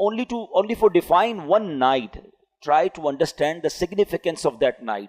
only for define one night, try to understand the significance of that night।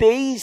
23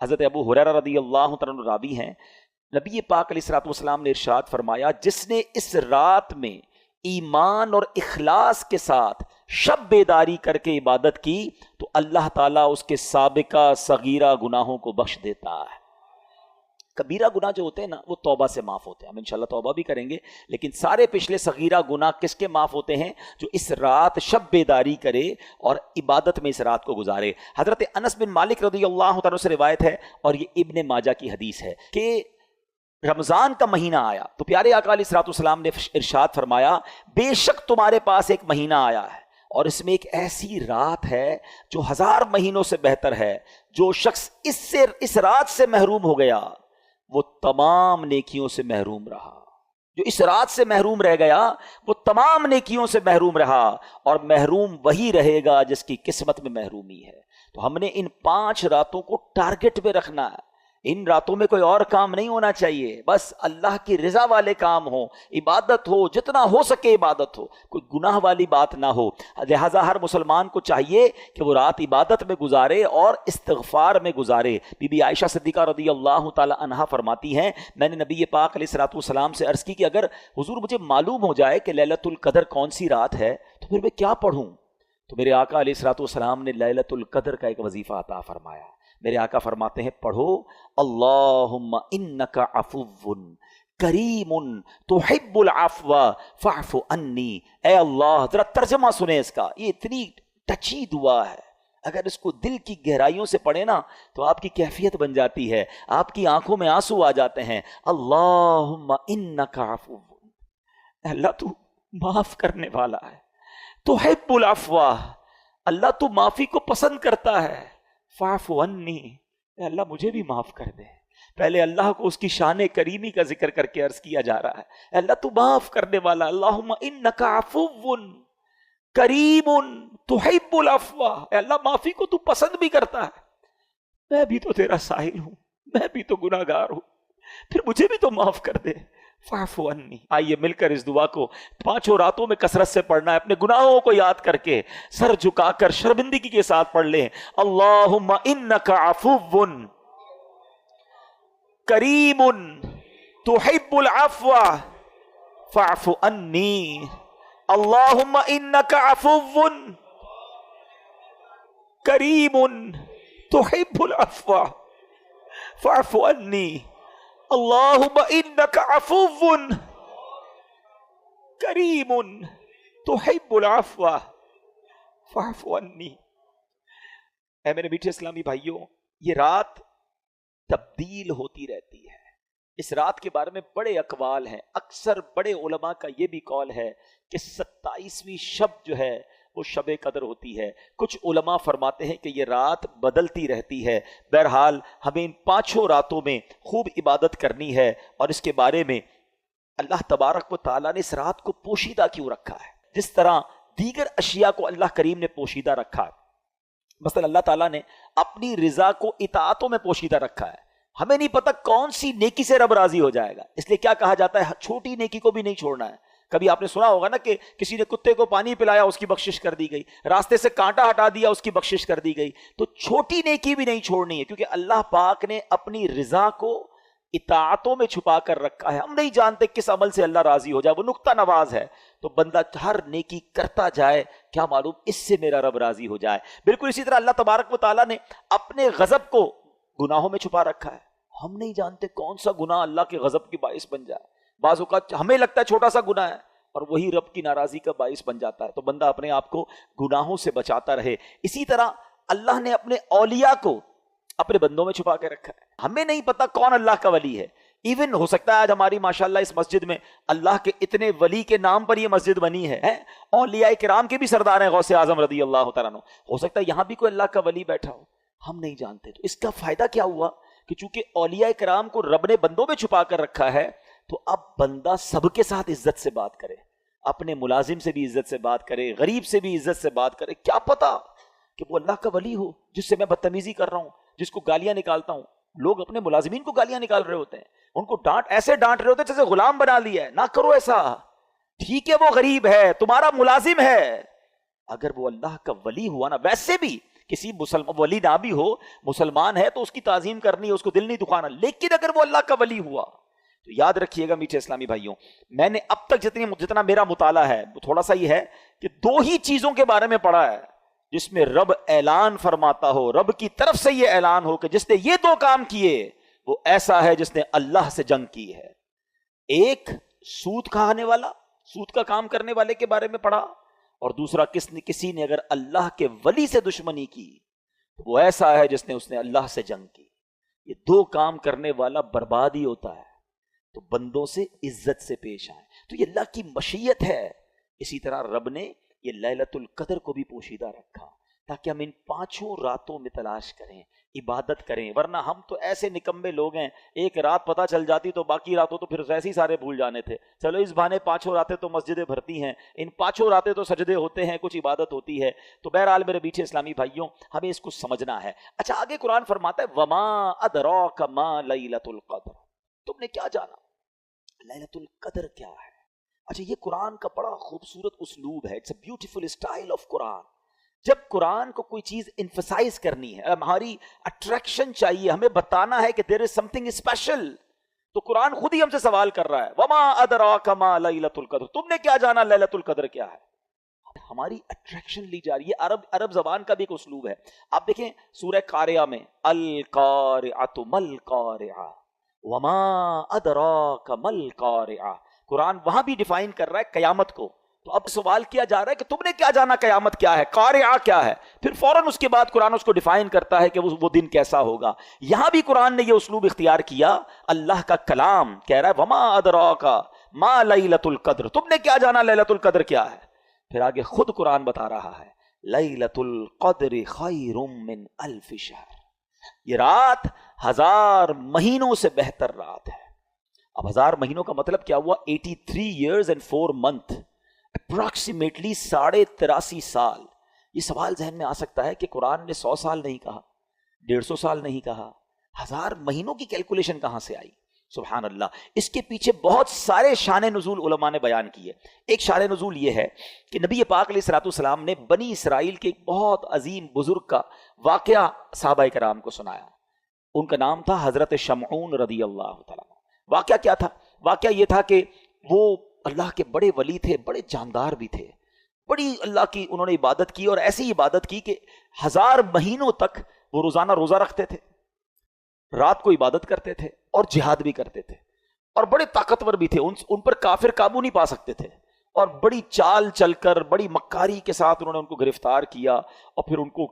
حضرت ابو ہریرہ رضی اللہ تعالیٰ عنہ راوی ہیں، نبی پاک علیہ الصلوۃ والسلام نے ارشاد فرمایا، جس نے اس رات میں ایمان اور اخلاص کے ساتھ شب بیداری کر کے عبادت کی تو اللہ تعالیٰ اس کے سابقہ صغیرہ گناہوں کو بخش دیتا ہے۔ کبیرہ گناہ جو ہوتے ہیں نا وہ توبہ سے معاف ہوتے ہیں، ہم انشاءاللہ توبہ بھی کریں گے، لیکن سارے پچھلے صغیرہ گناہ کس کے معاف ہوتے ہیں؟ جو اس رات شب بیداری کرے اور عبادت میں اس رات کو گزارے۔ حضرت انس بن مالک رضی اللہ تعالیٰ سے روایت ہے، اور یہ ابن ماجہ کی حدیث ہے، کہ رمضان کا مہینہ آیا تو پیارے آقا علیہ الصلوۃ والسلام نے ارشاد فرمایا، بے شک تمہارے پاس ایک مہینہ آیا ہے اور اس میں ایک ایسی رات ہے جو 1000 مہینوں سے بہتر ہے، جو شخص اس رات سے محروم ہو گیا وہ تمام نیکیوں سے محروم رہا، جو اس رات سے محروم رہ گیا وہ تمام نیکیوں سے محروم رہا، اور محروم وہی رہے گا جس کی قسمت میں محرومی ہے۔ تو ہم نے ان 5 راتوں کو ٹارگٹ پہ رکھنا ہے، ان راتوں میں کوئی اور کام نہیں ہونا چاہیے، بس اللہ کی رضا والے کام ہو، عبادت ہو، جتنا ہو سکے عبادت ہو، کوئی گناہ والی بات نہ ہو۔ لہٰذا ہر مسلمان کو چاہیے کہ وہ رات عبادت میں گزارے اور استغفار میں گزارے۔ بی بی عائشہ صدیقہ رضی اللہ تعالی عنہا فرماتی ہیں، میں نے نبی پاک علیہ الصلوۃ والسلام سے عرض کی کہ اگر حضور مجھے معلوم ہو جائے کہ لیلۃ القدر کون سی رات ہے تو پھر میں کیا پڑھوں؟ تو میرے آقا علیہ الصلوۃ والسلام نے لیلۃ القدر کا ایک وظیفہ عطا فرمایا۔ میرے آقا فرماتے ہیں، پڑھو اللہم انک عفو کریم تحب العفو فاعف عنی۔ اے اللہ، ذرا ترجمہ سنیں اس کا، یہ اتنی ٹچی دعا ہے، اگر اس کو دل کی گہرائیوں سے پڑھیں نا تو آپ کی کیفیت بن جاتی ہے، آپ کی آنکھوں میں آنسو آ جاتے ہیں۔ اللہم انک عفو، اللہ تو معاف کرنے والا ہے، تحب العفو، اللہ تو معافی کو پسند کرتا ہے، فاعف عنی، اے اللہ مجھے بھی معاف کر دے۔ پہلے اللہ کو اس کی شان کریمی کا ذکر کر کے عرض کیا جا رہا ہے، اے اللہ تو معاف کرنے والا، اللہم انک عفو کریم تحب العفو، اے اللہ معافی کو تو پسند بھی کرتا ہے، میں بھی تو تیرا سائل ہوں، میں بھی تو گناہ گار ہوں، پھر مجھے بھی تو معاف کر دے، فاعف عنی۔ آئیے مل کر اس دعا کو 5 راتوں میں کثرت سے پڑھنا ہے، اپنے گناہوں کو یاد کر کے سر جھکا کر شرمندگی کے ساتھ پڑھ لیں۔ اللہم انک عفو کریم تحب العفو فاعف عنی، اللہم انک عفو کریم تحب العفو فاعف عنی، اللہم انک عفو کریم تحب العفو فاعف عنی۔ اے میرے میٹھے اسلامی بھائیوں، یہ رات تبدیل ہوتی رہتی ہے، اس رات کے بارے میں بڑے اقوال ہیں، اکثر بڑے علماء کا یہ بھی قول ہے کہ 27ویں شب جو ہے وہ شب قدر ہوتی ہے، کچھ علماء فرماتے ہیں کہ یہ رات بدلتی رہتی ہے۔ بہرحال ہمیں ان 5 راتوں میں خوب عبادت کرنی ہے، اور اس کے بارے میں اللہ تبارک و تعالیٰ نے اس رات کو پوشیدہ کیوں رکھا ہے، جس طرح دیگر اشیاء کو اللہ کریم نے پوشیدہ رکھا ہے۔ مثلا اللہ تعالیٰ نے اپنی رضا کو اطاعتوں میں پوشیدہ رکھا ہے، ہمیں نہیں پتہ کون سی نیکی سے رب راضی ہو جائے گا، اس لیے کیا کہا جاتا ہے، چھوٹی نیکی کو بھی نہیں چھوڑنا ہے۔ کبھی آپ نے سنا ہوگا نا کہ کسی نے کتے کو پانی پلایا، اس کی بخشش کر دی گئی، راستے سے کانٹا ہٹا دیا، اس کی بخشش کر دی گئی۔ تو چھوٹی نیکی بھی نہیں چھوڑنی ہے، کیونکہ اللہ پاک نے اپنی رضا کو اطاعتوں میں چھپا کر رکھا ہے۔ ہم نہیں جانتے کس عمل سے اللہ راضی ہو جائے، وہ نقطہ نواز ہے، تو بندہ ہر نیکی کرتا جائے، کیا معلوم اس سے میرا رب راضی ہو جائے۔ بالکل اسی طرح اللہ تبارک و تعالیٰ نے اپنے غضب کو گناہوں میں چھپا رکھا ہے، ہم نہیں جانتے کون سا گناہ اللہ کے غضب کی باعث بن جائے۔ بعض اوقات ہمیں لگتا ہے چھوٹا سا گناہ ہے اور وہی رب کی ناراضی کا باعث بن جاتا ہے، تو بندہ اپنے آپ کو گناہوں سے بچاتا رہے۔ اسی طرح اللہ نے اپنے اولیاء کو اپنے بندوں میں چھپا کے رکھا ہے، ہمیں نہیں پتا کون اللہ کا ولی ہے۔ ایون ہو سکتا ہے آج ہماری ماشاءاللہ اس مسجد میں اللہ کے اتنے ولی کے نام پر یہ مسجد بنی ہے، اولیاء کرام کے بھی سردار ہیں غوث اعظم رضی اللہ تعالیٰ عنہ، ہو سکتا ہے یہاں بھی کوئی اللہ کا ولی بیٹھا ہو، ہم نہیں جانتے۔ تو اس کا فائدہ کیا ہوا کہ چونکہ اولیاء کرام کو رب نے بندوں میں چھپا کر رکھا ہے، تو اب بندہ سب کے ساتھ عزت سے بات کرے، اپنے ملازم سے بھی عزت سے بات کرے، غریب سے بھی عزت سے بات کرے۔ کیا پتا کہ وہ اللہ کا ولی ہو جس سے میں بدتمیزی کر رہا ہوں، جس کو گالیاں نکالتا ہوں۔ لوگ اپنے ملازمین کو گالیاں نکال رہے ہوتے ہیں، ان کو ایسے ڈانٹ رہے ہوتے ہیں جیسے غلام بنا لیا ہے۔ نہ کرو ایسا، ٹھیک ہے وہ غریب ہے، تمہارا ملازم ہے، اگر وہ اللہ کا ولی ہوا نا، ویسے بھی کسی مسلمان ولی نہ بھی ہو، مسلمان ہے تو اس کی تعظیم کرنی ہے، اس کو دل نہیں دکھانا، لیکن اگر وہ اللہ کا ولی ہوا تو یاد رکھیے گا میٹھے اسلامی بھائیوں، میں نے اب تک جتنا میرا مطالعہ ہے وہ تھوڑا سا ہی ہے کہ 2 ہی چیزوں کے بارے میں پڑھا ہے جس میں رب اعلان فرماتا ہو، رب کی طرف سے یہ اعلان ہو کہ جس نے یہ 2 کام کیے وہ ایسا ہے جس نے اللہ سے جنگ کی ہے۔ ایک سود کھانے والا، سود کا کام کرنے والے کے بارے میں پڑھا، اور دوسرا کسی نے اگر اللہ کے ولی سے دشمنی کی وہ ایسا ہے جس نے اللہ سے جنگ کی۔ یہ 2 کام کرنے والا برباد ہی ہوتا ہے۔ تو بندوں سے عزت سے پیش آئیں، تو یہ اللہ کی مشیت ہے۔ اسی طرح رب نے یہ لیلۃ القدر کو بھی پوشیدہ رکھا تاکہ ہم ان 5 راتوں میں تلاش کریں، عبادت کریں، ورنہ ہم تو ایسے نکمے لوگ ہیں، ایک رات پتہ چل جاتی تو باقی راتوں تو پھر ایسے ہی سارے بھول جانے تھے۔ چلو اس بہانے 5 راتیں تو مسجدیں بھرتی ہیں، ان 5 راتیں تو سجدے ہوتے ہیں، کچھ عبادت ہوتی ہے۔ تو بہرحال میرے میٹھے اسلامی بھائیوں، ہمیں اس کو سمجھنا ہے۔ اچھا، آگے قرآن فرماتا ہے وما ادراک ما لیلۃ القدر، تم نے کیا جانا لیلۃ القدر کیا ہے؟ اچھا، یہ قرآن کا بڑا خوبصورت اسلوب ہے، it's a beautiful style of Quran. جب قرآن کو کوئی چیز انفسائز کرنی ہے، ہماری اٹریکشن چاہیے، ہمیں بتانا ہے کہ دیر از سم تھنگ اسپیشل، تو قرآن خود ہی ہم سے سوال کر رہا ہے وما ادراک ما لیلۃ القدر، تم نے کیا جانا لیلۃ القدر کیا ہے؟ ہماری اٹریکشن لی جا رہی ہے۔ عرب زبان کا بھی ایک اسلوب ہے۔ آپ دیکھیں سورہ قاریہ میں القارعۃ مل قارعہ وما ادراک مل قارعہ، قرآن وہاں بھی ڈیفائن کر رہا ہے قیامت کو۔ تو اب سوال کیا جا رہا ہے کہ تم نے کیا جانا قیامت کیا ہے، قارعہ کیا ہے، پھر فوراً اس کے بعد قرآن اس کو ڈیفائن کرتا ہے کہ وہ دن کیسا ہوگا۔ یہاں بھی قرآن نے یہ اسلوب اختیار کیا، اللہ کا کلام کہہ رہا ہے وما ادراک ما لیلۃ القدر، تم نے کیا جانا لیلۃ القدر کیا ہے؟ پھر آگے خود قرآن بتا رہا ہے لیلۃ القدر خیر من الف شہر، یہ رات 1000 مہینوں سے بہتر رات ہے۔ اب 1000 مہینوں کا مطلب کیا ہوا؟ 83 years and 4 months، اپروکسیمیٹلی 83.5 سال۔ یہ سوال ذہن میں آ سکتا ہے کہ قرآن نے 100 سال نہیں کہا، 150 سال نہیں کہا، 1000 مہینوں کی کیلکولیشن کہاں سے آئی؟ سبحان اللہ۔ اس کے پیچھے بہت سارے شان نزول علماء نے بیان کیے۔ ایک شان نزول یہ ہے کہ نبی پاک علیہ الصلوۃ والسلام نے بنی اسرائیل کے ایک بہت عظیم بزرگ کا واقعہ صحابہ کرام کو سنایا۔ ان کا نام تھا حضرت شمعون رضی اللہ تعالیٰ۔ واقعہ کیا تھا؟ واقعہ یہ تھا کہ وہ اللہ کے بڑے ولی تھے، بڑے جاندار بھی تھے، بڑی اللہ کی انہوں نے عبادت کی، اور ایسی عبادت کی کہ 1000 مہینوں تک وہ روزانہ روزہ رکھتے تھے، رات کو عبادت کرتے تھے اور جہاد بھی کرتے تھے، اور بڑے طاقتور بھی تھے، ان پر کافر قابو نہیں پا سکتے تھے، اور بڑی چال چل کر بڑی مکاری کے ساتھ انہوں نے ان کو گرفتار کیا، اور پھر ان کو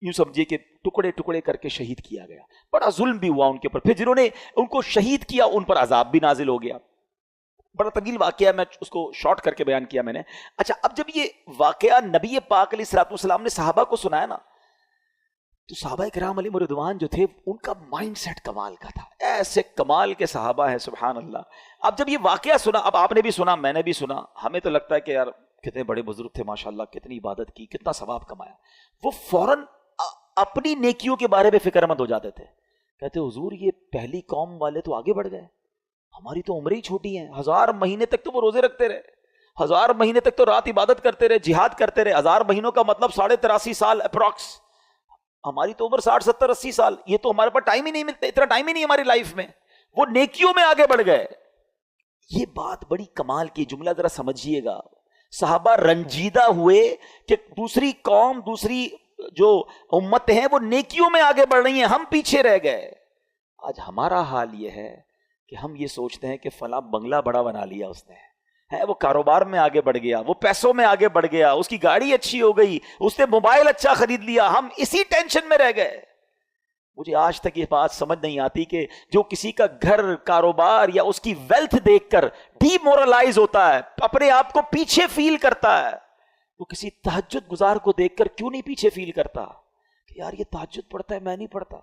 یوں سمجھے کہ ٹکڑے ٹکڑے کر کے شہید کیا گیا۔ بڑا ظلم بھی ہوا ان کے اوپر، پھر جنہوں نے ان کو شہید کیا ان پر عذاب بھی نازل ہو گیا۔ بڑا طویل واقعہ ہے، میں اس کو شارٹ کر کے بیان کیا میں نے۔ اچھا، اب جب یہ واقعہ نبی پاک علیہ الصلوۃ والسلام نے صحابہ کو سنایا نا، تو صحابہ کرام علیہ رضوان جو تھے ان کا مائنڈ سیٹ کمال کا تھا، ایسے کمال کے صحابہ ہیں سبحان اللہ۔ اب جب یہ واقعہ سنا، اب آپ نے بھی سنا، میں نے بھی سنا، ہمیں تو لگتا ہے کہ یار کتنے بڑے بزرگ تھے ماشاءاللہ، کتنی عبادت کی، کتنا ثواب کمایا۔ وہ فوراً اپنی نیکیوں کے بارے میں فکر مند ہو جاتے تھے، کہتے حضور یہ پہلی قوم والے تو آگے بڑھ گئے، ہماری تو عمریں ہی چھوٹی ہیں، 1000 مہینے تک تو وہ روزے رکھتے رہے، 1000 مہینے تک تو رات عبادت کرتے رہے، جہاد کرتے رہے، 1000 مہینوں کا مطلب 83.5 سال اپروکس، ہماری تو عمر 60 70 80 سال، یہ تو ہمارے پاس ٹائم ہی نہیں ملتا، اتنا ٹائم ہی نہیں ہماری لائف میں، وہ نیکیوں میں آگے بڑھ گئے۔ یہ بات بڑی کمال کی، جملہ ذرا سمجھیے گا۔ صحابہ رنجیدہ ہوئے کہ دوسری قوم، دوسری جو امتیں ہیں وہ نیکیوں میں آگے بڑھ رہی ہیں، ہم پیچھے رہ گئے۔ آج ہمارا حال یہ ہے کہ ہم یہ سوچتے ہیں کہ فلاں بنگلہ بڑا بنا لیا اس نے، ہے وہ کاروبار میں آگے بڑھ گیا، وہ پیسوں میں آگے بڑھ گیا، اس کی گاڑی اچھی ہو گئی، اس نے موبائل اچھا خرید لیا، ہم اسی ٹینشن میں رہ گئے۔ مجھے آج تک یہ بات سمجھ نہیں آتی کہ جو کسی کا گھر، کاروبار یا اس کی ویلتھ دیکھ کر ڈی مورلائز ہوتا ہے، اپنے آپ کو پیچھے فیل کرتا ہے، وہ کسی تہجد گزار کو دیکھ کر کیوں نہیں پیچھے فیل کرتا کہ یار یہ تہجد پڑھتا ہے میں نہیں پڑھتا،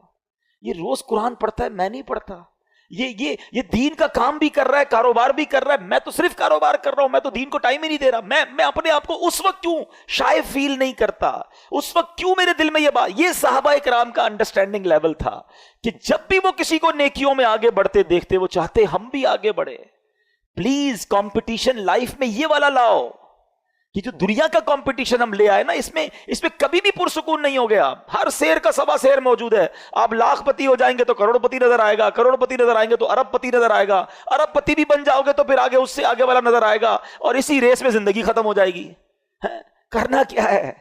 یہ روز قرآن پڑھتا ہے میں نہیں پڑھتا، یہ دین کا کام بھی کر رہا ہے، کاروبار بھی کر رہا ہے، میں تو صرف کاروبار کر رہا ہوں، میں تو دین کو ٹائم ہی نہیں دے رہا۔ میں اپنے آپ کو اس وقت کیوں شائع فیل نہیں کرتا، اس وقت کیوں میرے دل میں یہ بات۔ یہ صحابہ کرام کا انڈرسٹینڈنگ لیول تھا کہ جب بھی وہ کسی کو نیکیوں میں آگے بڑھتے دیکھتے وہ چاہتے ہم بھی آگے بڑھے۔ پلیز کمپٹیشن لائف میں یہ والا لاؤ کہ جو دنیا کا کمپٹیشن ہم لے آئے نا، اس میں کبھی بھی پرسکون نہیں ہو گیا. ہر شیر کا سوا شیر موجود ہے. آپ لاکھ پتی ہو جائیں گے تو کروڑ پتی نظر آئے گا، کروڑ پتی نظر آئیں گے تو ارب پتی نظر آئے گا، ارب پتی بھی بن جاؤ گے تو پھر آگے اس سے آگے والا نظر آئے گا، اور اسی ریس میں زندگی ختم ہو جائے گی. کرنا کیا ہے؟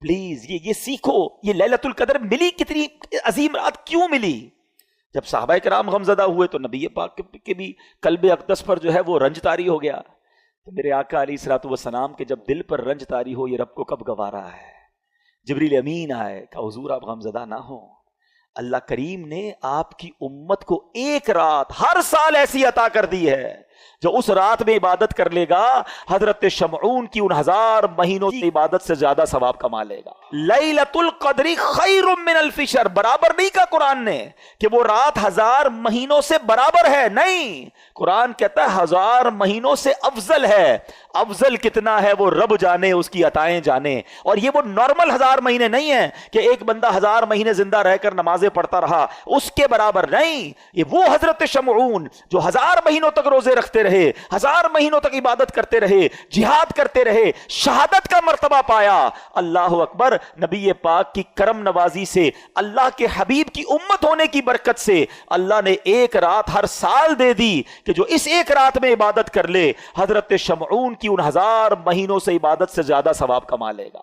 پلیز یہ سیکھو. یہ لیلۃ القدر ملی، کتنی عظیم رات کیوں ملی؟ جب صحابہ کرام غمزدہ ہوئے تو نبی پاک کے بھی قلب اقدس پر جو ہے وہ رنج طاری ہو گیا. تو میرے آقا علیہ الصلوۃ والسلام کے جب دل پر رنج طاری ہو، یہ رب کو کب گوارا ہے؟ جبریل امین آئے کہ حضور آپ غمزدہ نہ ہو، اللہ کریم نے آپ کی امت کو ایک رات ہر سال ایسی عطا کر دی ہے جو اس رات میں عبادت کر لے گا حضرت شمعون کی ان 1000 مہینوں کی عبادت سے زیادہ ثواب کما لے گا. لیلۃ القدر خیر من الف شہر، برابر نہیں کہا قرآن نے کہ وہ رات 1000 مہینوں سے برابر ہے، نہیں، قرآن کہتا ہے 1000 مہینوں سے افضل ہے. افضل کتنا ہے وہ رب جانے، اس کی عطائیں جانے. اور یہ وہ نارمل 1000 مہینے نہیں ہیں کہ ایک بندہ 1000 مہینے زندہ رہ کر نمازیں پڑھتا رہا، اس کے برابر نہیں. یہ وہ حضرت شمعون جو 1000 مہینوں تک روزے رکھتے رہے، 1000 مہینوں تک عبادت کرتے رہے، جہاد کرتے رہے، شہادت کا مرتبہ پایا. اللہ اکبر. نبی پاک کی کرم نوازی سے، اللہ کے حبیب کی امت ہونے کی برکت سے اللہ نے ایک رات ہر سال دے دی کہ جو اس ایک رات میں عبادت کر لے حضرت شمعون کی ان 1000 مہینوں سے عبادت سے زیادہ ثواب کما لے گا.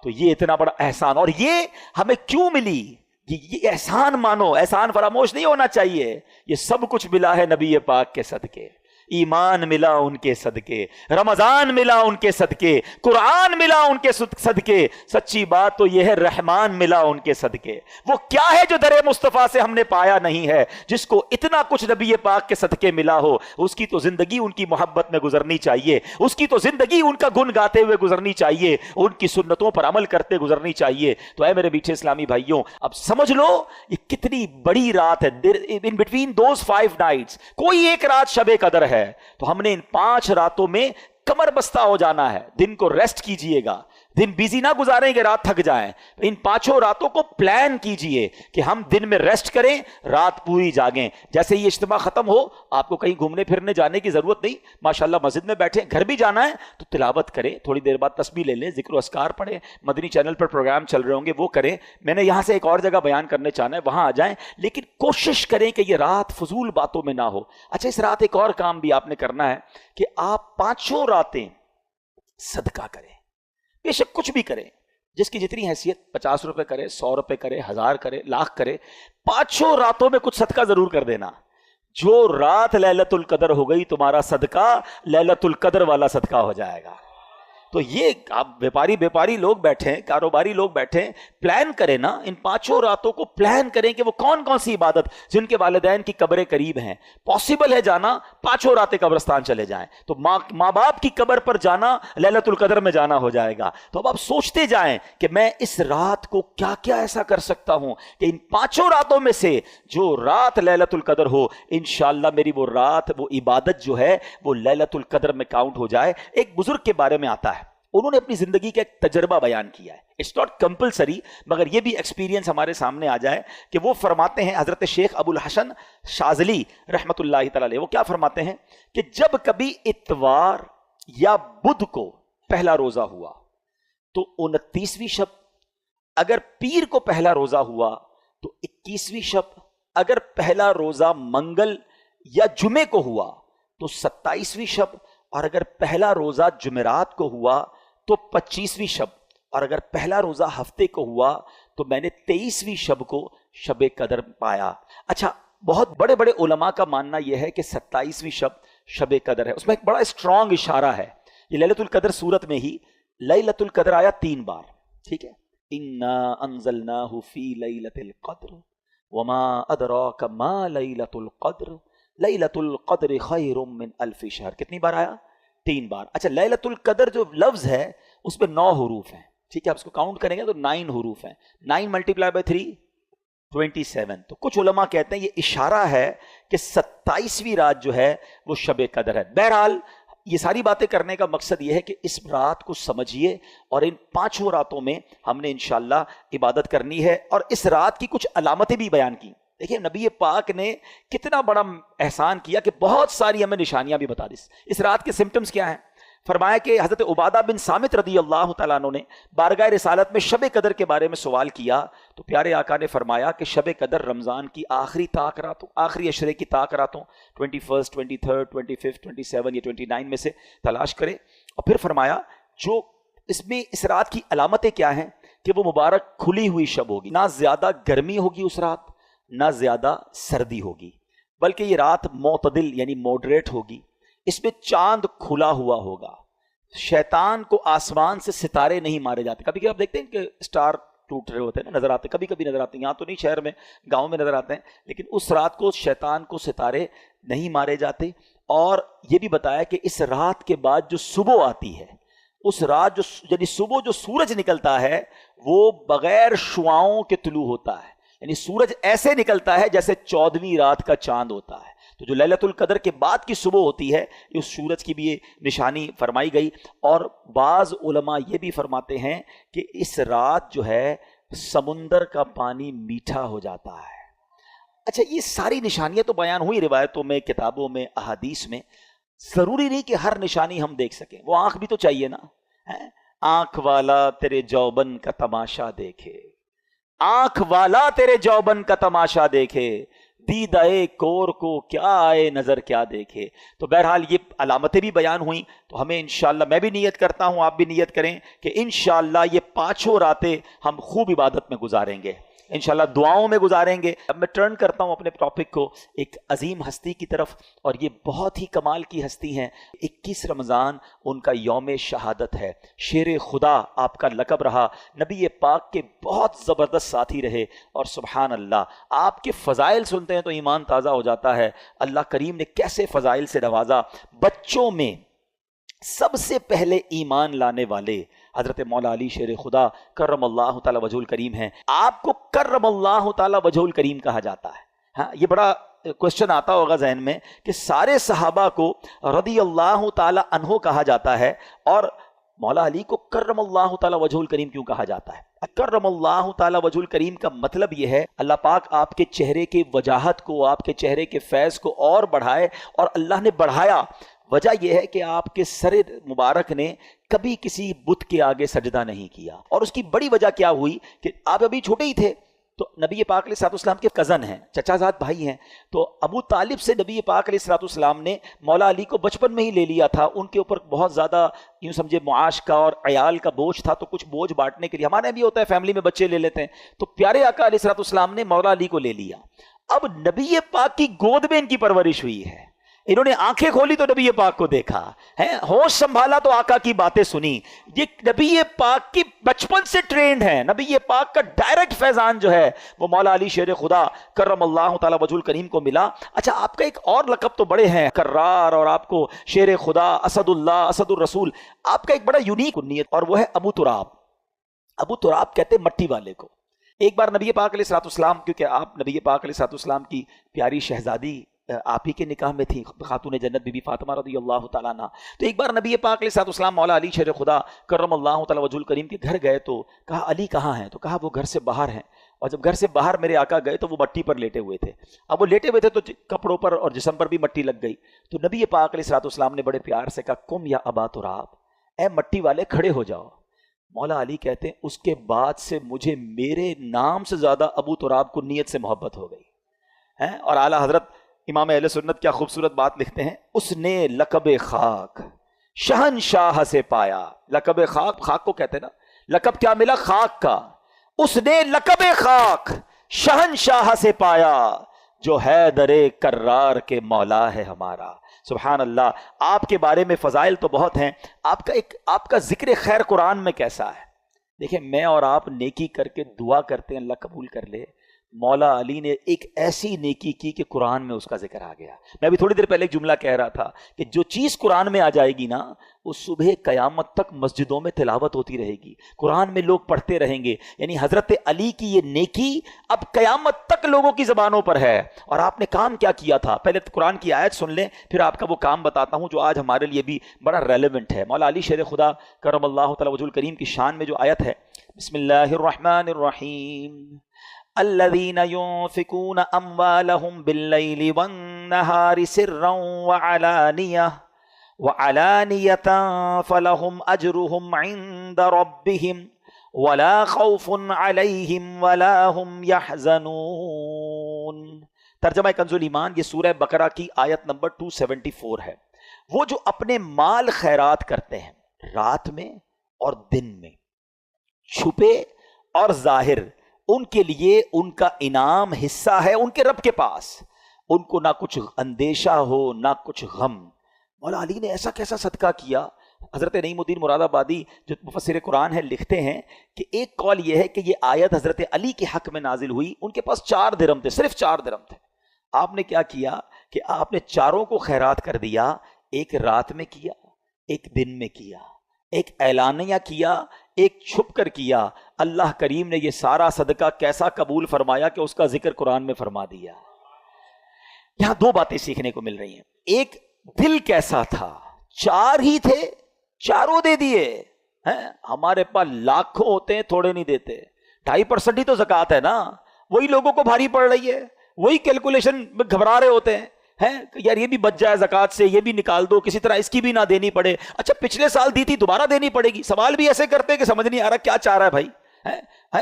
تو یہ اتنا بڑا احسان، اور یہ ہمیں کیوں ملی؟ یہ احسان مانو، احسان فراموش نہیں ہونا چاہیے. یہ سب کچھ ملا ہے نبی پاک کے صدقے. ایمان ملا ان کے صدقے، رمضان ملا ان کے صدقے، قرآن ملا ان کے صدقے. سچی بات تو یہ ہے رحمان ملا ان کے صدقے. وہ کیا ہے جو در مصطفیٰ سے ہم نے پایا نہیں ہے؟ جس کو اتنا کچھ نبی پاک کے صدقے ملا ہو، اس کی تو زندگی ان کی محبت میں گزرنی چاہیے، اس کی تو زندگی ان کا گن گاتے ہوئے گزرنی چاہیے، ان کی سنتوں پر عمل کرتے گزرنی چاہیے. تو اے میرے میٹھے اسلامی بھائیوں، اب سمجھ لو یہ کتنی بڑی رات ہے. ان بٹوین دوز 5 نائٹس کوئی ایک رات شب قدر ہے. تو ہم نے ان 5 راتوں میں کمر بستہ ہو جانا ہے. دن کو ریسٹ کیجئے گا، دن بیزی نہ گزاریں کہ رات تھک جائیں. ان 5 راتوں کو پلان کیجئے کہ ہم دن میں ریسٹ کریں، رات پوری جاگیں. جیسے یہ اجتماع ختم ہو، آپ کو کہیں گھومنے پھرنے جانے کی ضرورت نہیں. ماشاءاللہ مسجد میں بیٹھیں، گھر بھی جانا ہے تو تلاوت کریں، تھوڑی دیر بعد تسبیح لے لیں، ذکر و اذکار پڑھیں، مدنی چینل پر پروگرام چل رہے ہوں گے وہ کریں. میں نے یہاں سے ایک اور جگہ بیان کرنے چاہنا ہے، وہاں آ جائیں، لیکن کوشش کریں کہ یہ رات فضول باتوں میں نہ ہو. اچھا، اس رات ایک اور کام بھی آپ نے کرنا ہے کہ آپ 5 راتیں صدقہ کریں. بے شک کچھ بھی کریں، جس کی جتنی حیثیت، 50 روپے کرے، 100 روپے کرے، 1000 کرے، لاکھ کرے، 5 راتوں میں کچھ صدقہ ضرور کر دینا. جو رات لیلۃ القدر ہو گئی، تمہارا صدقہ لیلۃ القدر والا صدقہ ہو جائے گا. تو یہ آپ بیپاری لوگ بیٹھیں، کاروباری لوگ بیٹھیں، پلان کریں نا، ان 5 راتوں کو پلان کریں کہ وہ کون کون سی عبادت، جن کے والدین کی قبریں قریب ہیں، پاسبل ہے جانا، 5 راتیں قبرستان چلے جائیں. تو ماں باپ کی قبر پر جانا لیلۃ القدر میں جانا ہو جائے گا. تو اب آپ سوچتے جائیں کہ میں اس رات کو کیا کیا ایسا کر سکتا ہوں کہ ان 5 راتوں میں سے جو رات لیلۃ القدر ہو، انشاءاللہ میری وہ رات، وہ عبادت جو ہے وہ لیلۃ القدر میں کاؤنٹ ہو جائے. ایک بزرگ کے بارے میں آتا ہے، انہوں نے اپنی زندگی کا ایک تجربہ بیان کیا ہے. اٹس ناٹ کمپلسری، مگر یہ بھی ایکسپیرینس ہمارے سامنے آ جائے کہ وہ فرماتے ہیں، حضرت شیخ ابو الحسن شاذلی رحمۃ اللہ تعالی علیہ، وہ کیا فرماتے ہیں کہ جب کبھی اتوار یا بدھ کو پہلا روزہ ہوا تو 29ویں شب، اگر پیر کو پہلا روزہ ہوا تو 21ویں شب، اگر پہلا روزہ منگل یا جمعے کو ہوا تو 27ویں شب، اور اگر پہلا روزہ جمعرات کو ہوا تو 25ویں شب، اور اگر پہلا روزہ ہفتے کو ہوا تو میں نے 23ویں شب کو شب قدر پایا. اچھا، بہت بڑے بڑے علماء کا ماننا یہ ہے کہ 27ویں شب قدر ہے. اس میں ایک بڑا اسٹرانگ اشارہ ہے. یہ لیلۃ القدر سورت میں ہی لیلۃ القدر آیا 3 بار، ٹھیک ہے. انا انزلناہ فی لیلۃ القدر وما ادراک ما لیلۃ القدر لیلۃ القدر خیر من الف شہر. کتنی بار آیا؟ 3 بار. اچھا، لیلۃ القدر جو لفظ ہے اس میں 9 حروف ہیں، ٹھیک ہے. آپ اس کو کاؤنٹ کریں گے تو 9 حروف ہیں. 9 ملٹیپلائی بائی 3 27. تو کچھ علماء کہتے ہیں یہ اشارہ ہے کہ 27ویں رات جو ہے وہ شب قدر ہے. بہرحال یہ ساری باتیں کرنے کا مقصد یہ ہے کہ اس رات کو سمجھیے، اور ان 5 راتوں میں ہم نے انشاءاللہ عبادت کرنی ہے. اور اس رات کی کچھ علامتیں بھی بیان کی. دیکھیں نبی پاک نے کتنا بڑا احسان کیا کہ بہت ساری ہمیں نشانیاں بھی بتا دی. اس رات کے سمٹمز کیا ہیں؟ فرمایا کہ حضرت عبادہ بن صامت رضی اللہ تعالیٰ عنہ نے بارگاہ رسالت میں شب قدر کے بارے میں سوال کیا تو پیارے آقا نے فرمایا کہ شب قدر رمضان کی آخری طاق راتوں، آخری عشرے کی طاق راتوں 21 23 25 27 یا 29 میں سے تلاش کرے. اور پھر فرمایا جو اس رات کی علامتیں کیا ہیں کہ وہ مبارک کھلی ہوئی شب ہوگی، نہ زیادہ گرمی ہوگی اس رات نہ زیادہ سردی ہوگی، بلکہ یہ رات معتدل یعنی موڈریٹ ہوگی. اس میں چاند کھلا ہوا ہوگا، شیطان کو آسمان سے ستارے نہیں مارے جاتے. کبھی کبھی آپ دیکھتے ہیں کہ اسٹار ٹوٹ رہے ہوتے ہیں نا، نظر آتے ہیں، کبھی کبھی نظر آتے ہیں، یہاں تو نہیں شہر میں، گاؤں میں نظر آتے ہیں، لیکن اس رات کو شیطان کو ستارے نہیں مارے جاتے. اور یہ بھی بتایا کہ اس رات کے بعد جو صبح آتی ہے، اس رات جو یعنی صبح جو سورج نکلتا ہے وہ بغیر شعاؤں کے طلوع ہوتا ہے، یعنی سورج ایسے نکلتا ہے جیسے 14ویں رات کا چاند ہوتا ہے. تو جو لیلۃ القدر کے بعد کی صبح ہوتی ہے اس سورج کی بھی یہ نشانی فرمائی گئی. اور بعض علماء یہ بھی فرماتے ہیں کہ اس رات جو ہے سمندر کا پانی میٹھا ہو جاتا ہے. اچھا، یہ ساری نشانیاں تو بیان ہوئی روایتوں میں، کتابوں میں، احادیث میں. ضروری نہیں کہ ہر نشانی ہم دیکھ سکیں، وہ آنکھ بھی تو چاہیے نا. آنکھ والا تیرے جوبن کا تماشا دیکھے، آنکھ والا تیرے جوبن کا تماشا دیکھے، دیدائے کور کو کیا آئے نظر کیا دیکھے. تو بہرحال یہ علامتیں بھی بیان ہوئیں. تو ہمیں انشاءاللہ، میں بھی نیت کرتا ہوں، آپ بھی نیت کریں کہ انشاءاللہ یہ 5 راتیں ہم خوب عبادت میں گزاریں گے، انشاءاللہ دعاؤں میں گزاریں گے. اب میں ٹرن کرتا ہوں اپنے ٹاپک کو ایک عظیم ہستی کی طرف، اور یہ بہت ہی کمال کی ہستی ہیں. 21 رمضان ان کا یوم شہادت ہے. شیر خدا آپ کا لقب رہا، نبی پاک کے بہت زبردست ساتھی رہے. اور سبحان اللہ، آپ کے فضائل سنتے ہیں تو ایمان تازہ ہو جاتا ہے. اللہ کریم نے کیسے فضائل سے نوازا. بچوں میں سب سے پہلے ایمان لانے والے حضرت مولا علی شیر خدا کرم اللہ تعالی وجہ الکریم ہیں. آپ کو کرم اللہ تعالی وجہ الکریم کہا جاتا ہے. ہاں، یہ بڑا کوشچن آتا ہوگا ذہن میں کہ سارے صحابہ کو رضی اللہ تعالی عنہ کہا جاتا ہے اور مولا علی کو کرم اللہ تعالی وجہ الکریم کیوں کہا جاتا ہے؟ کرم اللہ تعالی وجہ الکریم کا مطلب یہ ہے اللہ پاک آپ کے چہرے کے وجاہت کو، آپ کے چہرے کے فیض کو اور بڑھائے. اور اللہ نے بڑھایا. وجہ یہ ہے کہ آپ کے سر مبارک نے کبھی کسی بت کے آگے سجدہ نہیں کیا. اور اس کی بڑی وجہ کیا ہوئی کہ آپ ابھی چھوٹے ہی تھے تو نبی پاک علیہ الصلوۃ والسلام کے کزن ہیں، چچا زاد بھائی ہیں. تو ابو طالب سے نبی پاک علیہ الصلوۃ والسلام نے مولا علی کو بچپن میں ہی لے لیا تھا. ان کے اوپر بہت زیادہ یوں سمجھے معاش کا اور عیال کا بوجھ تھا، تو کچھ بوجھ بانٹنے کے لیے، ہمارے بھی ہوتا ہے فیملی میں بچے لے لیتے ہیں، تو پیارے آقا علیہ الصلوۃ والسلام نے مولا علی کو لے لیا. اب نبی پاک کی گود میں ان کی پرورش ہوئی ہے. انہوں نے آنکھیں کھولی تو نبی پاک کو دیکھا ہے، ہوش سنبھالا تو آقا کی باتیں سنی. یہ نبی پاک کی بچپن سے ٹرینڈ ہے. نبی پاک کا ڈائریکٹ فیضان جو ہے وہ مولا علی شیر خدا کرم اللہ تعالی وجہ الکریم کو ملا. اچھا، آپ کا ایک اور لقب تو بڑے ہیں، کرار، اور آپ کو شیر خدا، اسد اللہ، اسد الرسول. آپ کا ایک بڑا یونیک کنیت اور وہ ہے ابو تراب. ابو تراب کہتے مٹی والے کو. ایک بار نبی پاک علیہ الصلوۃ والسلام، کیونکہ آپ نبی پاک علیہ الصلوۃ والسلام کی پیاری شہزادی آپ ہی کے نکاح میں تھی، خاتون جنت بی بی فاطمہ رضی اللہ تعالیٰ عنہ. تو ایک بار نبی پاک علیہ الصلوۃ والسلام مولا علی شیر خدا کرم اللہ تعالی وجہ الکریم کے گھر گئے تو کہا علی کہاں ہیں؟ تو کہا وہ گھر سے باہر ہیں. اور جب گھر سے باہر میرے آقا گئے تو وہ مٹی پر لیٹے ہوئے تھے. اب وہ لیٹے ہوئے تھے تو کپڑوں پر اور جسم پر بھی مٹی لگ گئی. تو نبی پاک علیہ الصلوۃ والسلام نے بڑے پیار سے کہا کم یا ابا تراب، اے مٹی والے کھڑے ہو جاؤ. مولا علی کہتے ہیں اس کے بعد سے مجھے میرے نام سے زیادہ ابو تراب کو نیت سے محبت ہو گئی. اور اعلیٰ حضرت امام اہل سنت کیا خوبصورت بات لکھتے ہیں، اس نے لقب خاک شہنشاہ سے پایا. لقب خاک، خاک کو کہتے ہیں نا، لقب کیا ملا؟ خاک کا. اس نے لقب خاک شہنشاہ سے پایا، جو ہے در کرار کے مولا ہے ہمارا. سبحان اللہ. آپ کے بارے میں فضائل تو بہت ہیں. آپ کا ذکر خیر قرآن میں کیسا ہے؟ دیکھیں، میں اور آپ نیکی کر کے دعا کرتے ہیں اللہ قبول کر لے. مولا علی نے ایک ایسی نیکی کی کہ قرآن میں اس کا ذکر آ گیا. میں ابھی تھوڑی دیر پہلے ایک جملہ کہہ رہا تھا کہ جو چیز قرآن میں آ جائے گی نا، وہ صبح قیامت تک مسجدوں میں تلاوت ہوتی رہے گی، قرآن میں لوگ پڑھتے رہیں گے. یعنی حضرت علی کی یہ نیکی اب قیامت تک لوگوں کی زبانوں پر ہے. اور آپ نے کام کیا کیا تھا؟ پہلے قرآن کی آیت سن لیں، پھر آپ کا وہ کام بتاتا ہوں جو آج ہمارے لیے بھی بڑا ریلیونٹ ہے. مولا علی شیر خدا کرم اللہ تعالی وجہ الکریم کی شان میں جو آیت ہے، بسم اللہ الرحمن الرحیم، الذين ينفقون اموالهم بالليل والنهار سرا وعلانية وعلانیۃ فلہم اجرہم عند ربہم ولا خوف علیہم ولا ہم یحزنون۔ ترجمہ کنز الایمان، یہ سورہ بقرہ کی آیت نمبر 274 ہے۔ وہ جو اپنے مال خیرات کرتے ہیں رات میں اور دن میں، چھپے اور ظاہر، ان کے لیے ان کا انعام حصہ ہے ان کے رب کے پاس، ان کو نہ کچھ اندیشہ ہو نہ کچھ غم۔ مولا علی نے ایسا کیسا صدقہ کیا؟ حضرت نعیم الدین مراد آبادی جو مفسر قرآن ہے لکھتے ہیں کہ ایک قول یہ ہے کہ یہ آیت حضرت علی کے حق میں نازل ہوئی، ان کے پاس 4 درہم تھے، صرف 4 درہم تھے۔ آپ نے کیا کیا کہ آپ نے چاروں کو خیرات کر دیا، ایک رات میں کیا، ایک دن میں کیا، ایک اعلانیہ کیا، ایک چھپ کر کیا۔ اللہ کریم نے یہ سارا صدقہ کیسا قبول فرمایا کہ اس کا ذکر قرآن میں فرما دیا۔ یہاں 2 باتیں سیکھنے کو مل رہی ہیں۔ ایک، دل کیسا تھا، 4 ہی تھے، چاروں دے دیے۔ ہمارے پاس لاکھوں ہوتے ہیں، تھوڑے نہیں دیتے۔ 2.5% ہی تو زکوٰۃ ہے نا، وہی لوگوں کو بھاری پڑ رہی ہے، وہی کیلکولیشن میں گھبرا رہے ہوتے ہیں یار یہ بھی بچ جائے زکوٰۃ سے، یہ بھی نکال دو، کسی طرح اس کی بھی نہ دینی پڑے۔ اچھا پچھلے سال دی تھی دوبارہ دینی پڑے گی؟ سوال بھی ایسے کرتے کہ سمجھ نہیں آ رہا کیا چاہ رہا ہے بھائی۔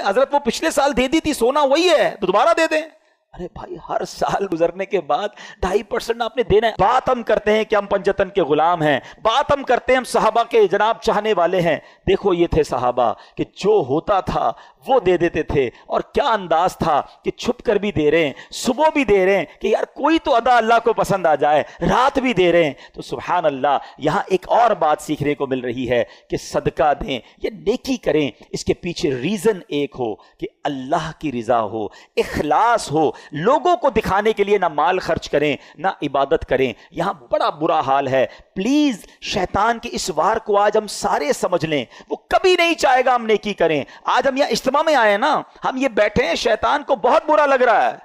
حضرت وہ پچھلے سال دے دی تھی، سونا وہی ہے تو دوبارہ دے دیں۔ ارے بھائی ہر سال گزرنے کے بعد 2.5% آپ نے دینا ہے۔ بات ہم کرتے ہیں کہ ہم پنجتن کے غلام ہیں، بات ہم کرتے ہیں ہم صحابہ کے جناب چاہنے والے ہیں۔ دیکھو یہ تھے صحابہ کہ جو ہوتا تھا وہ دے دیتے تھے، اور کیا انداز تھا کہ چھپ کر بھی دے رہے ہیں، صبح بھی دے رہے ہیں کہ یار کوئی تو ادا اللہ کو پسند آ جائے، رات بھی دے رہے ہیں۔ تو سبحان اللہ، یہاں ایک اور بات سیکھنے کو مل رہی ہے کہ صدقہ دیں یا نیکی کریں، اس کے پیچھے ریزن ایک ہو کہ اللہ کی رضا ہو، اخلاص ہو۔ لوگوں کو دکھانے کے لیے نہ مال خرچ کریں نہ عبادت کریں۔ یہاں بڑا برا حال ہے۔ پلیز شیطان کے اس وار کو آج ہم سارے سمجھ لیں، وہ کبھی نہیں چاہے گا ہم نیکی کریں۔ آج ہم یہاں اجتماع میں آئے نا، ہم یہ بیٹھے ہیں، شیطان کو بہت برا لگ رہا ہے،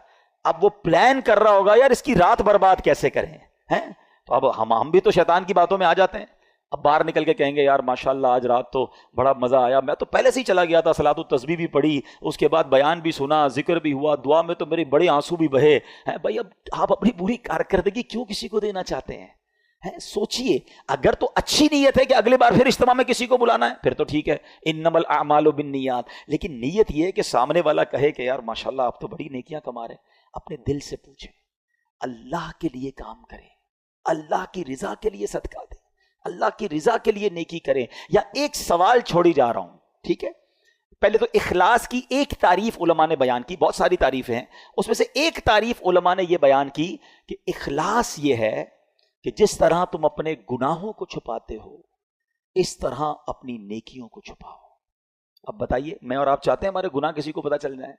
اب وہ پلان کر رہا ہوگا یار اس کی رات برباد کیسے کریں۔ تو اب ہم بھی تو شیطان کی باتوں میں آ جاتے ہیں۔ اب باہر نکل کے کہیں گے یار ماشاءاللہ آج رات تو بڑا مزہ آیا، میں تو پہلے سے ہی چلا گیا تھا، صلاۃ التسبیح بھی پڑھی، اس کے بعد بیان بھی سنا، ذکر بھی ہوا، دعا میں تو میرے بڑے آنسو بھی بہے ہیں۔ بھائی اب آپ اپنی بری کارکردگی کیوں کسی کو دینا چاہتے ہیں؟ سوچئے، اگر تو اچھی نیت ہے کہ اگلے بار پھر اجتماع میں کسی کو بلانا ہے پھر تو ٹھیک ہے، انما الاعمال بالنیات، لیکن نیت یہ ہے کہ سامنے والا کہے کہ یار ماشاءاللہ آپ تو بڑی نیکیاں کما رہے ہیں۔ اپنے دل سے پوچھیں، اللہ کے لیے کام کریں، اللہ کی رضا کے لیے صدقہ دیں، اللہ کی رضا کے لیے نیکی کریں۔ یا ایک سوال چھوڑی جا رہا ہوں، ٹھیک ہے؟ پہلے تو اخلاص کی ایک تعریف علماء نے بیان کی، بہت ساری تعریفیں ہیں، اس میں سے ایک تعریف علماء نے یہ بیان کی کہ اخلاص یہ ہے کہ جس طرح تم اپنے گناہوں کو چھپاتے ہو اس طرح اپنی نیکیوں کو چھپاؤ۔ اب بتائیے، میں اور آپ چاہتے ہیں ہمارے گناہ کسی کو پتہ چل جائے؟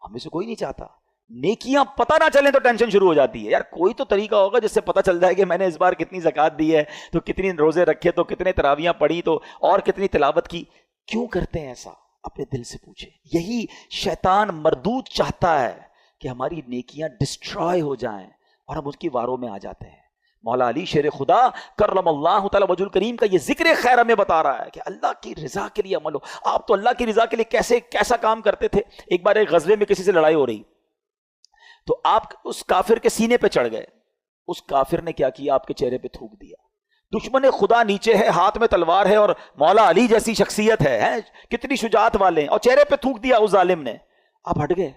ہمیں سے کوئی نہیں چاہتا۔ نیکیاں پتہ نہ چلیں تو ٹینشن شروع ہو جاتی ہے، یار کوئی تو طریقہ ہوگا جس سے پتہ چل جائے کہ میں نے اس بار کتنی زکوٰۃ دی ہے، تو کتنی روزے رکھے، تو کتنے تراویحاں پڑھی، تو اور کتنی تلاوت کی۔ کیوں کرتے ہیں ایسا؟ اپنے دل سے پوچھیں۔ یہی شیطان مردود چاہتا ہے کہ ہماری نیکیاں ڈسٹرائے ہو جائیں اور ہم اس کی واروں میں آ جاتے ہیں۔ مولا علی شیر خدا کرم اللہ تعالی وجہ الکریم کا یہ ذکر خیر ہمیں بتا رہا ہے کہ اللہ کی رضا کے لیے عمل ہو۔ آپ تو اللہ کی رضا کے لیے کیسا کام کرتے تھے؟ ایک بار ایک غزوے میں کسی سے لڑائی ہو رہی تو آپ اس کافر کے سینے پہ چڑھ گئے، اس کافر نے کیا کیا؟ آپ کے چہرے پہ تھوک دیا۔ دشمن خدا نیچے ہے، ہاتھ میں تلوار ہے، اور مولا علی جیسی شخصیت ہے، کتنی شجاعت والے ہیں، اور چہرے پہ تھوک دیا اس ظالم نے۔ آپ ہٹ گئے،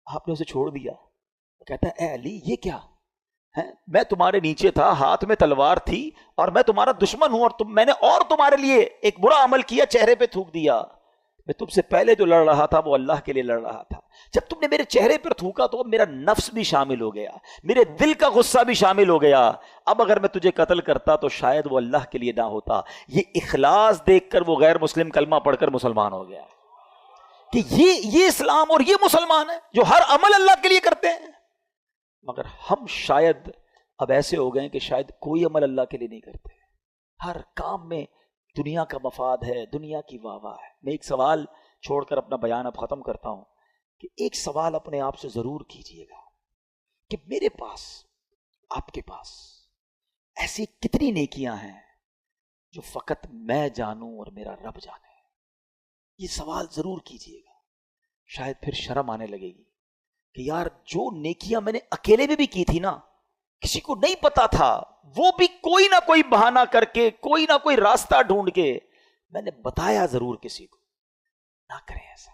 آپ نے اسے چھوڑ دیا۔ کہتا ہے اے علی یہ کیا؟ میں تمہارے نیچے تھا، ہاتھ میں تلوار تھی، اور میں تمہارا دشمن ہوں، اور میں نے اور تمہارے لیے ایک برا عمل کیا، چہرے پہ تھوک دیا۔ میں تم سے پہلے جو لڑ رہا تھا وہ اللہ کے لیے لڑ رہا تھا، جب تم نے میرے چہرے پر تھوکا تو میرا نفس بھی شامل ہو گیا، میرے دل کا غصہ بھی شامل ہو گیا۔ اب اگر میں تجھے قتل کرتا تو شاید وہ اللہ کے لیے نہ ہوتا۔ یہ اخلاص دیکھ کر وہ غیر مسلم کلمہ پڑھ کر مسلمان ہو گیا کہ یہ اسلام اور یہ مسلمان ہے جو ہر عمل اللہ کے لیے کرتے ہیں۔ مگر ہم شاید اب ایسے ہو گئے کہ شاید کوئی عمل اللہ کے لیے نہیں کرتے، ہر کام میں دنیا کا مفاد ہے، دنیا کی واہ واہ ہے۔ میں ایک سوال چھوڑ کر اپنا بیان اب ختم کرتا ہوں کہ ایک سوال اپنے آپ سے ضرور کیجئے گا کہ میرے پاس، آپ کے پاس ایسی کتنی نیکیاں ہیں جو فقط میں جانوں اور میرا رب جانے؟ یہ سوال ضرور کیجئے گا، شاید پھر شرم آنے لگے گی کہ یار جو نیکیاں میں نے اکیلے میں بھی کی تھی نا، کسی کو نہیں پتا تھا، وہ بھی کوئی نہ کوئی بہانہ کر کے, کوئی نہ کوئی راستہ ڈھونڈ کے. میں نے بتایا ضرور کسی کو, نہ کریں ایسا.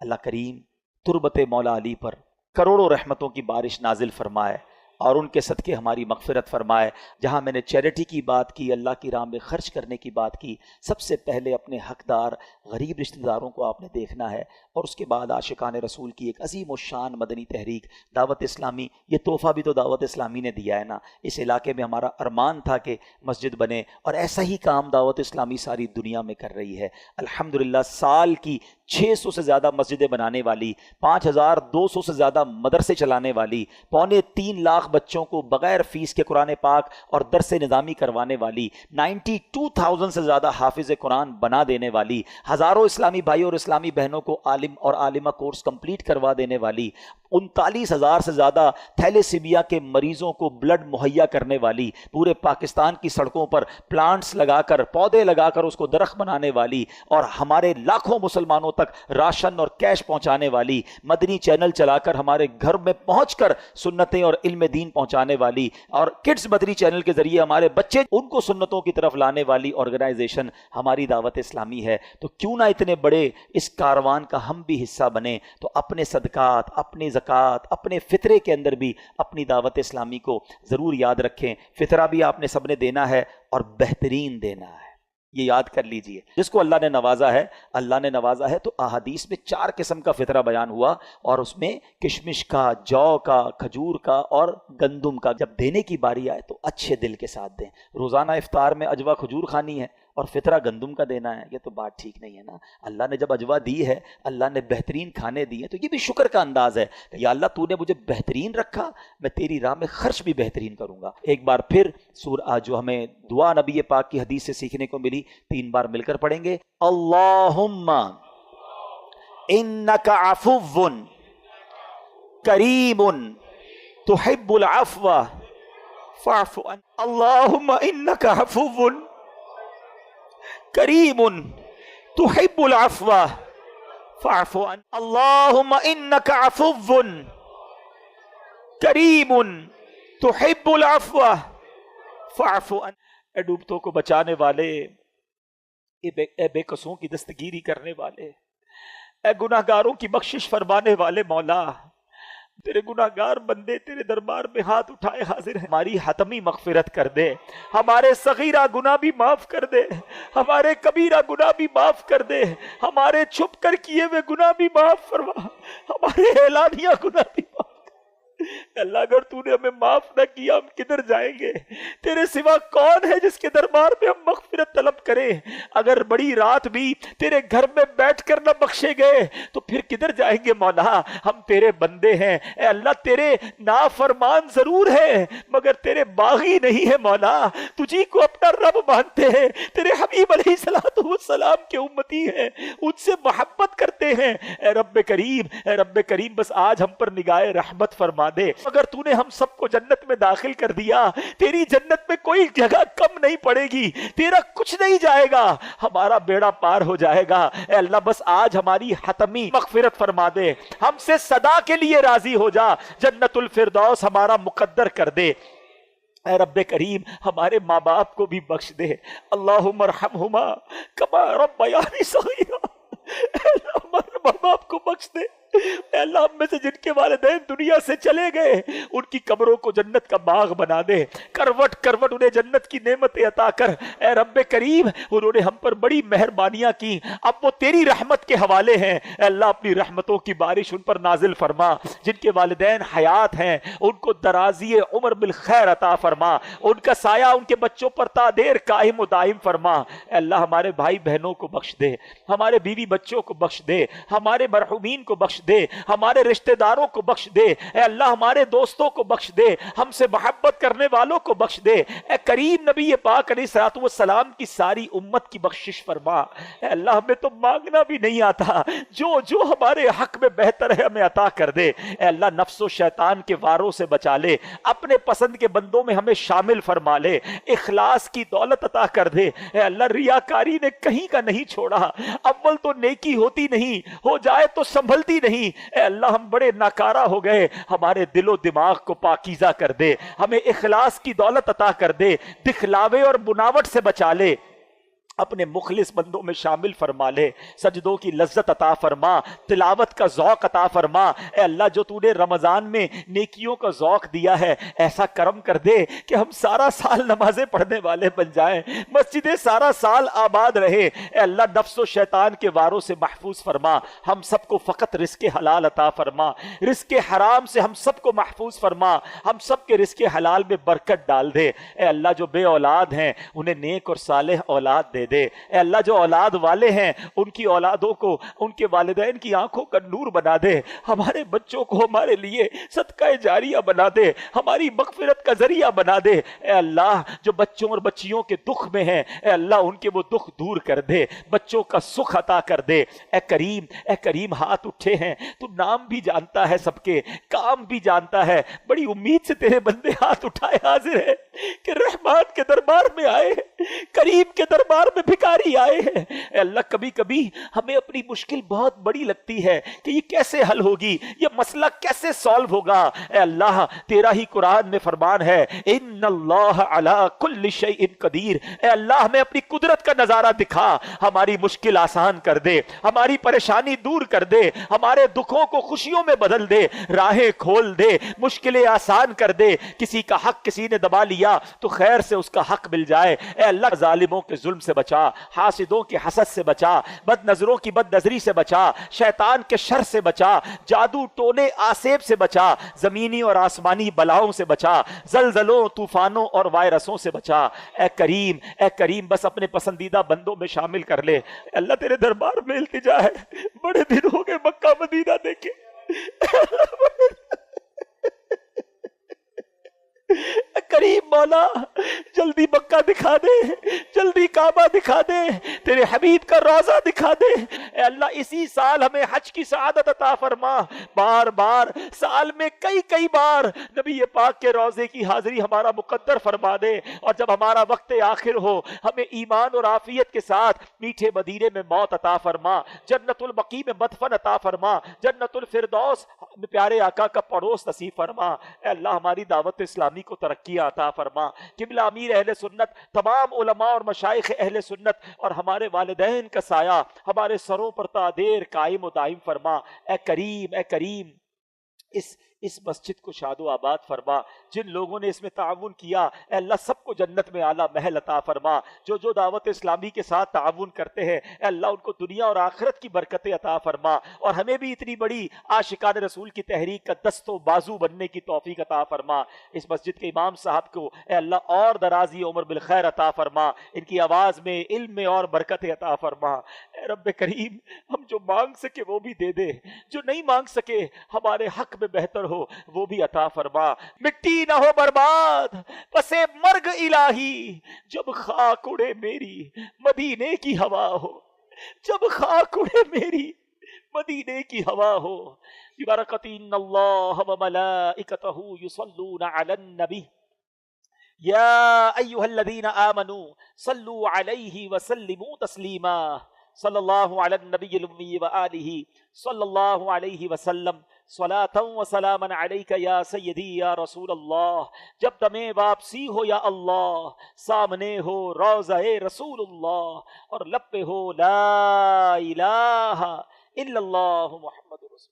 اللہ کریم تربت مولا علی پر کروڑوں رحمتوں کی بارش نازل فرمائے اور ان کے صدقے ہماری مغفرت فرمائے. جہاں میں نے چیریٹی کی بات کی, اللہ کی راہ میں خرچ کرنے کی بات کی, سب سے پہلے اپنے حقدار غریب رشتہ داروں کو آپ نے دیکھنا ہے, اور اس کے بعد عاشقان رسول کی ایک عظیم و شان مدنی تحریک دعوت اسلامی. یہ تحفہ بھی تو دعوت اسلامی نے دیا ہے نا. اس علاقے میں ہمارا ارمان تھا کہ مسجد بنے, اور ایسا ہی کام دعوت اسلامی ساری دنیا میں کر رہی ہے الحمدللہ. سال کی 600 سے زیادہ مسجدیں بنانے والی, 5200 سے زیادہ مدرسے چلانے والی, 3.25 لاکھ بچوں کو بغیر فیس کے قرآن پاک اور درس نظامی کروانے والی, 92,000 سے زیادہ حافظ قرآن بنا دینے والی, ہزاروں اسلامی بھائی اور اسلامی بہنوں کو عالم اور عالمہ کورس کمپلیٹ کروا دینے والی, 39,000 سے زیادہ تھیلیسیمیا کے مریضوں کو بلڈ مہیا کرنے والی, پورے پاکستان کی سڑکوں پر پلانٹس لگا کر, پودے لگا کر اس کو درخت بنانے والی, اور ہمارے لاکھوں مسلمانوں تک راشن اور کیش پہنچانے والی, مدنی چینل چلا کر ہمارے گھر میں پہنچ کر سنتیں اور علم دین پہنچانے والی, اور کڈز مدنی چینل کے ذریعے ہمارے بچے ان کو سنتوں کی طرف لانے والی آرگنائزیشن ہماری دعوت اسلامی ہے. تو کیوں نہ اتنے بڑے اس کاروان کا ہم بھی حصہ بنے. تو اپنے صدقات, اپنی زکوٰۃ, اپنے فطرے کے اندر بھی اپنی دعوت اسلامی کو ضرور یاد رکھیں. فطرہ بھی آپ نے سب نے دینا ہے اور بہترین دینا ہے, یہ یاد کر لیجئے. جس کو اللہ نے نوازا ہے, اللہ نے نوازا ہے, تو احادیث میں 4 قسم کا فطرہ بیان ہوا, اور اس میں کشمش کا, جو کا, کھجور کا اور گندم کا. جب دینے کی باری آئے تو اچھے دل کے ساتھ دیں. روزانہ افطار میں اجوا کھجور کھانی ہے اور فطرہ گندم کا دینا ہے, یہ تو بات ٹھیک نہیں ہے نا. اللہ نے جب اجوا دی ہے, اللہ نے بہترین کھانے دیے, تو یہ بھی شکر کا انداز ہے کہ یا اللہ تو نے مجھے بہترین رکھا, میں تیری راہ میں خرچ بھی بہترین کروں گا. ایک بار پھر جو ہمیں دعا نبی پاک کی حدیث سے سیکھنے کو ملی, 3 بار مل کر پڑھیں گے. اللہم انک عفو کریم تحب العفو فاعف عن. اللہم انک عفو کریم تحب العفو فاعف عن. اللہم انک عفو کریم تحب العفو فاعف عن. اے ڈوبتوں کو بچانے والے, اے بے قصوں کی دستگیری کرنے والے, اے گناہگاروں کی بخشش فرمانے والے مولا, تیرے گناہگار بندے تیرے دربار میں ہاتھ اٹھائے حاضر ہیں. ہماری حتمی مغفرت کر دے, ہمارے صغیرہ گناہ بھی معاف کر دے, ہمارے کبیرہ گناہ بھی معاف کر دے, ہمارے چھپ کر کیے ہوئے گناہ بھی معاف فرما, ہمارے اعلانیہ گناہ بھی معاف. اللہ اگر تو نے ہمیں معاف نہ کیا ہم کدھر جائیں گے؟ تیرے سوا کون ہے جس کے دربار میں ہم مغفرت طلب کریں؟ اگر بڑی رات بھی تیرے گھر میں بیٹھ کر نہ بخشے گئے تو پھر کدھر جائیں گے مولا؟ ہم تیرے بندے ہیں اے اللہ, تیرے نافرمان ضرور ہیں مگر تیرے باغی نہیں ہے مولا. تجھی کو اپنا رب مانتے ہیں, تیرے حبیب علیہ السلام کے امتی ہیں, ان سے محبت کرتے ہیں. اے رب کریم بس آج ہم پر نگاہ رحمت فرما دے. اگر تو نے ہم سب کو جنت میں داخل کر دیا, تیری جنت میں کوئی جگہ کم نہیں پڑے گی, تیرا کچھ نہیں جائے گا, ہمارا بیڑا پار ہو جائے گا. اے اللہ بس آج ہماری حتمی مغفرت فرما دے, ہم سے صدا کے لیے راضی ہو جا, جنت الفردوس ہمارا مقدر کر دے. اے رب کریم ہمارے ماں باپ کو بھی بخش دے. اللہم ارحمہما کما ربیانی صغیرا. اے اللہ ہمارے ماں باپ کو بخش دے. اے اللہ ہم میں سے جن کے والدین دنیا سے چلے گئے ان کی قبروں کو جنت کا باغ بنا دے, کروٹ کروٹ انہیں جنت کی نعمتیں عطا کر. اے رب کریم انہوں نے ہم پر بڑی مہربانیاں کی, اب وہ تیری رحمت کے حوالے ہیں. اے اللہ اپنی رحمتوں کی بارش ان پر نازل فرما. جن کے والدین حیات ہیں ان کو درازی عمر بالخیر عطا فرما, ان کا سایہ ان کے بچوں پر تا دیر قائم و دائم فرما. اے اللہ ہمارے بھائی بہنوں کو بخش دے, ہمارے بیوی بچوں کو بخش دے, ہمارے مرحومین کو بخش دے, ہمارے رشتہ داروں کو بخش دے. اے اللہ ہمارے دوستوں کو بخش دے, ہم سے محبت کرنے والوں کو بخش دے. اے کریم نبی پاک علیہ الصلوۃ والسلام کی ساری امت کی بخشش فرما. اے اللہ ہمیں تو مانگنا بھی نہیں آتا, جو ہمارے حق میں بہتر ہے ہمیں عطا کر دے. اے اللہ نفس و شیطان کے واروں سے بچا لے, اپنے پسند کے بندوں میں ہمیں شامل فرما لے, اخلاص کی دولت عطا کر دے. اے اللہ ریاکاری نے کہیں کا نہیں چھوڑا, اول تو نیکی ہوتی نہیں, ہو جائے تو سنبھلتی نہیں. نہیں اے اللہ ہم بڑے ناکارہ ہو گئے، ہمارے دل و دماغ کو پاکیزہ کر دے، ہمیں اخلاص کی دولت عطا کر دے، دکھلاوے اور بناوٹ سے بچا لے، اپنے مخلص بندوں میں شامل فرما لے، سجدوں کی لذت عطا فرما، تلاوت کا ذوق عطا فرما۔ اے اللہ جو تو نے رمضان میں نیکیوں کا ذوق دیا ہے، ایسا کرم کر دے کہ ہم سارا سال نمازیں پڑھنے والے بن جائیں، مسجدیں سارا سال آباد رہے۔ اے اللہ نفس و شیطان کے واروں سے محفوظ فرما، ہم سب کو فقط رزق حلال عطا فرما، رزق حرام سے ہم سب کو محفوظ فرما، ہم سب کے رزق حلال میں برکت ڈال دے۔ اے اللہ جو بے اولاد ہیں انہیں نیک اور صالح اولاد دے دے۔ اے اللہ جو اولاد والے ہیں ان کی اولادوں کو، ان کے والدین کی آنکھوں کا نور بنا دے، ہمارے بچوں کو ہمارے لیے صدقہ جاریہ بنا دے، ہماری مغفرت کا ذریعہ بنا دے۔ اے اللہ جو بچوں اور بچیوں کے دکھ میں ہیں، اے اللہ ان کے وہ دکھ دور کر دے، بچوں کا سکھ عطا کر دے۔ اے کریم ہاتھ اٹھے ہیں، تو نام بھی جانتا ہے سب کے، کام بھی جانتا ہے، بڑی امید سے تیرے بندے ہاتھ اٹھائے حاضر ہے کہ رحمان کے دربار میں آئے، کریم کے دربار میں بھکاری آئے ہیں۔ اے اللہ کبھی کبھی ہمیں اپنی مشکل بہت بڑی لگتی ہے کہ یہ کیسے حل ہوگی، یہ مسئلہ کیسے سالو ہوگا۔ اے اللہ تیرا ہی قرآن میں فرمان ہے ان اللہ علی کل شیء قدیر۔ اے اللہ ہمیں اپنی قدرت کا نظارہ دکھا، ہماری مشکل آسان کر دے، ہماری پریشانی دور کر دے، ہمارے دکھوں کو خوشیوں میں بدل دے، راہیں کھول دے، مشکلیں آسان کر دے۔ کسی کا حق کسی نے دبا لیا تو خیر سے اس کا حق مل جائے۔ اے اللہ ظالموں کے ظلم سے بچا، حاسدوں کے حسد سے بچا، بد نظروں کی بد نظری سے بچا، شیطان کے شر سے بچا، جادو ٹونے آسیب سے بچا، زمینی اور آسمانی بلاؤں سے بچا، زلزلوں طوفانوں اور وائرسوں سے بچا۔ اے کریم بس اپنے پسندیدہ بندوں میں شامل کر لے۔ اللہ تیرے دربار میں التجا ہے، بڑے دن ہو گئے مکہ مدینہ دیکھے، کریم مولا جلدی مکہ دکھا دے، جلدی کعبہ دکھا دے، تیرے حبیب کا روضہ دکھا دے۔ اے اللہ اسی سال ہمیں حج کی سعادت عطا فرما، بار بار سال میں کئی بار نبی پاک کے روضے کی حاضری ہمارا مقدر فرما دے، اور جب ہمارا وقت آخر ہو ہمیں ایمان اور عافیت کے ساتھ میٹھے مدینے میں موت عطا فرما، جنت البقیع میں مدفن عطا فرما، جنت الفردوس میں پیارے آقا کا پڑوس نصیب فرما۔ اے اللہ ہماری دعوت اسلامی کو ترقی عطا فرما، قبلہ امیر اہل سنت، تمام علماء اور مشائخ اہل سنت اور ہمارے والدین کا سایہ ہمارے سروں پر تا دیر قائم و دائم فرما۔ اے کریم اس مسجد کو شاد و آباد فرما، جن لوگوں نے اس میں تعاون کیا اے اللہ سب کو جنت میں اعلیٰ محل عطا فرما، جو دعوت اسلامی کے ساتھ تعاون کرتے ہیں اے اللہ ان کو دنیا اور آخرت کی برکتیں عطا فرما، اور ہمیں بھی اتنی بڑی عاشقان رسول کی تحریک کا دست و بازو بننے کی توفیق عطا فرما۔ اس مسجد کے امام صاحب کو اے اللہ اور درازی عمر بالخیر عطا فرما، ان کی آواز میں علم میں اور برکتیں عطا فرما۔ اے رب کریم ہم جو مانگ سکے وہ بھی دے دے، جو نہیں مانگ سکے ہمارے حق میں بہتر ہو وہ بھی عطا فرما۔ مٹی نہ ہو برباد پس مرگ الہی، جب خاک اڑے میری مدینے کی ہوا ہو، جب خاک اڑے میری مدینے کی ہوا ہو۔ ببرکۃ ان اللہ وملائکتہ یصلون علی النبی یا ایھا الذین آمنوا صلوا علیہ وسلموا تسلیما، صلی اللہ علی النبی الامی وآلہ صلی اللہ علیہ وسلم، صلاۃ و سلام علیک یا سیدی یا رسول اللہ۔ جب دمیں واپسی ہو یا اللہ، سامنے ہو روضہ رسول اللہ، اور لب پہ ہو لا الہ الا اللہ محمد رسول